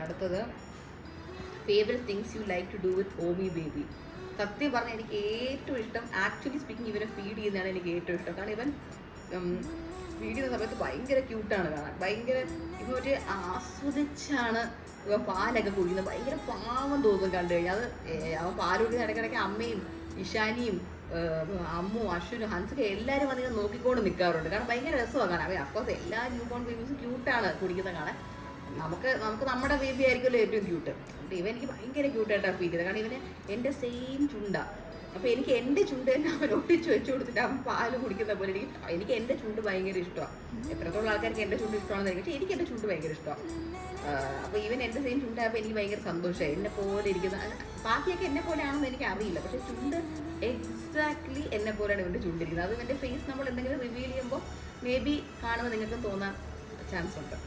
അടുത്തത് favourite things you like to do with ഓമി baby. സത്യം പറഞ്ഞാൽ എനിക്ക് ഏറ്റവും ഇഷ്ടം, ആക്ച്വലി സ്പീക്കിംഗ്, ഇവനെ ഫീഡ് ചെയ്യുന്നതാണ് എനിക്ക് ഏറ്റവും ഇഷ്ടം. കാരണം ഇവൻ ഫീഡ് ചെയ്യുന്ന സമയത്ത് ഭയങ്കര ക്യൂട്ടാണ് കാണാൻ. ഭയങ്കര ഇവൻ ഒരു ആസ്വദിച്ചാണ് ഇവൻ പാലൊക്കെ കുടിക്കുന്നത്. ഭയങ്കര പാവം തോന്നും കണ്ടു കഴിഞ്ഞാൽ. അത് അവൻ പാൽ കുടിക്കുന്ന ഇടയ്ക്കിടയ്ക്ക് അമ്മയും ഇഷാനിയും അമ്മു അശ്വിനും ഹൻസൊക്കെ എല്ലാവരും വന്നിങ്ങനെ നോക്കിക്കൊണ്ട് നിൽക്കാറുണ്ട്. കാരണം ഭയങ്കര രസമാണ് കാണാൻ. അഫ്കോഴ്സ് എല്ലാ ന്യൂ ബോൺ ബേബീസും ക്യൂട്ടാണ് കുടിക്കുന്നത് കാണാൻ. നമുക്ക് നമ്മുടെ ബേബി ആയിരിക്കുമല്ലോ ഏറ്റവും ക്യൂട്ട്. ഇവൻ എനിക്ക് ഭയങ്കര ക്യൂട്ടായിട്ടാണ് ഫീൽ ചെയ്തത്. കാരണം ഇവന് എൻ്റെ സെയിം ചുണ്ടാണ്. അപ്പോൾ എനിക്ക് എൻ്റെ ചുണ്ട് തന്നെ അവൻ ഒട്ടിച്ച് വെച്ച് കൊടുത്തിട്ട് അവൻ പാല് കുടിക്കുന്ന പോലെ എനിക്ക് എൻ്റെ ചുണ്ട് ഭയങ്കര ഇഷ്ടമാണ്. എത്രത്തോളം ആൾക്കാർക്ക് എൻ്റെ ചുണ്ട് ഇഷ്ടമാണെന്ന് എനിക്ക്, പക്ഷേ എനിക്ക് എൻ്റെ ചുണ്ട് ഭയങ്കര ഇഷ്ടമാണ്. അപ്പോൾ ഇവൻ എൻ്റെ സെയിം ചുണ്ടായപ്പോൾ എനിക്ക് ഭയങ്കര സന്തോഷമായി. എന്നെ പോലെ ഇരിക്കുന്ന, ബാക്കിയൊക്കെ എന്നെ പോലെയാണെന്ന് എനിക്ക് അറിയില്ല, പക്ഷേ ചുണ്ട് എക്സാക്ട്ലി എന്നെ പോലെയാണ് ഇവൻ്റെ ചുണ്ടിരിക്കുന്നത്. അത് ഇവൻ്റെ ഫേസ് നമ്മൾ എന്തെങ്കിലും റിവീൽ ചെയ്യുമ്പോൾ മേ ബി കാണുമ്പോൾ നിങ്ങൾക്ക് തോന്നാൻ ചാൻസ് ഉണ്ട്.